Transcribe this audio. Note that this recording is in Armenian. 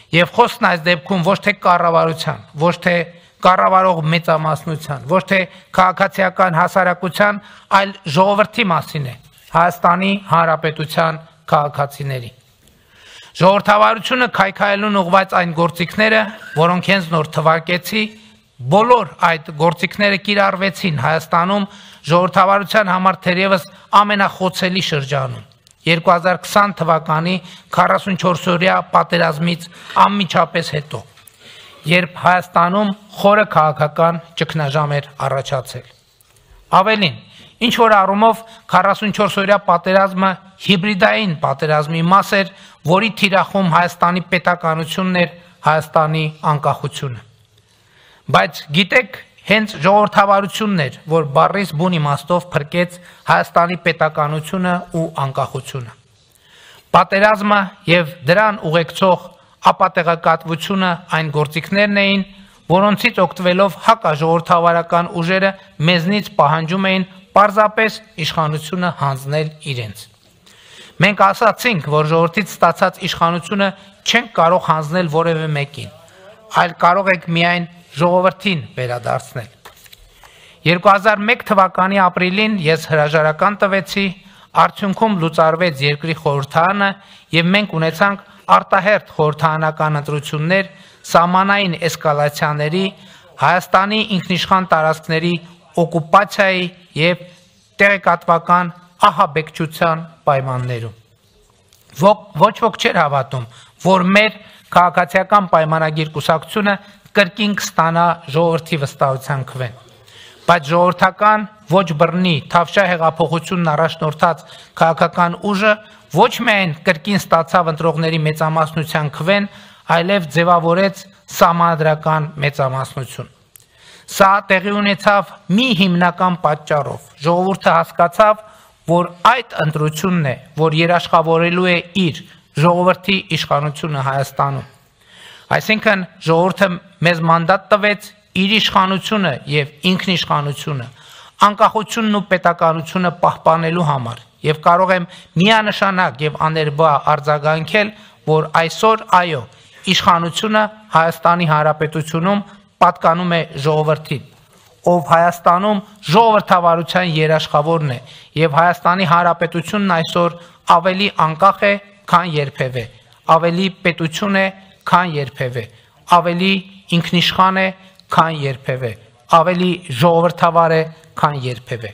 Եվ խոսքն այս դեպքում ոչ թե կառավարության, ոչ թե կառավարող մեծամասնության, ոչ թե քաղաքացիական հասարակության, այլ ժողովրդի մասին է, Հայաստանի Հանրապետության քաղաքացիների։ Ժողովրդավարությունը քայքայելուն ուղղված այն գործիքները, որոնք հենց նոր թվարկեցի, բոլոր այդ գործիքները կիրառվեցին Հայաստանում ժողովրդավարության համար թերևս ամենախոցելի շրջանում 2020 թվականի 44-օրյա պատերազմից անմիջապես հետո, երբ Հայաստանում խորը քաղաքական ճգնաժամ էր առաջացել։ Ավելին, ինչ որ առումով 44-օրյա պատերազմը հիբրիդային պատերազմի մաս էր, որի թիրախում Հայաստանի պետականությունն էր, Հայաստանի անկախությունը։ Բայց գիտեք, հենց ժողովրդավարությունն էր, որ բառից բուն իմաստով փրկեց Հայաստանի պետականությունը ու անկախությունը։ Պատերազմը եւ դրան ուղեկցող ապատեղեկատվությունը այն գործիքներն էին, որոնցից օգտվելով հակաժողովրդավարական ուժերը մեզնից պահանջում էին պարզապես իշխանությունը հանձնել իրենց։ Մենք ասացինք, որ ժողովրդից ստացած իշխանությունը չենք կարող հանձնել որևէ մեկին, այլ կարող եք միայն ժողովրդին վերադարձնել։ 2001 թվականի ապրիլին ես հրաժարական տվեցի, արդյունքում լուծարվեց երկրի խորհրդարանը եւ մենք ունեցանք արտահերթ խորհրդարանական ընտրություններ սահմանային էսկալացիաների, Հայաստանի ինքնիշխան տարածքների օկուպացիայի եւ տեղեկատվական ահաբեկչության պայմաններում։ Ոչ ոք չէր հավատում, որ մեր քաղաքացիական պայմանագիր կուսակցությունը կրկին կստանա ժողովրդի վստահության քվեն։ Բայց ժողովրդական ոչ բռնի թավշյա հեղափոխությունն առաջնորդած քաղաքական ուժը ոչ միայն կրկին ստացավ ընտրողների մեծամասնության քվեն, այլև ձևավորեց սահմանադրական մեծամասնություն։ Սա տեղի ունեցավ մի հիմնական պատճառով։ Ժողովուրդը հասկացավ, որ այդ ընտրությունն է, որ երաշխավորելու է իր ժողովրդի իշխանությունը Հայաստանում։ Այսինքն ժողովուրդը մեզ մանդատ տվեց իր իշխանությունը եւ ինքնիշխանությունը, անկախությունն ու պետականությունը պահպանելու համար եւ կարող եմ միանշանակ եւ աներբա արձագանքել, որ այսօր այո, իշխանությունը Հայաստանի Հանրապետությունում պատկանում է ժողովրդին, ով Հայաստանում ժողովրդավարության երաշխավորն է եւ Հայաստանի Հանրապետությունն այսօր ավելի անկախ է, քան երբևէ, ավելի պետություն է, քան երբևէ, ավելի ինքնիշխան է, քան երբևէ, ավելի ժողովրդավար է, քան երբևէ։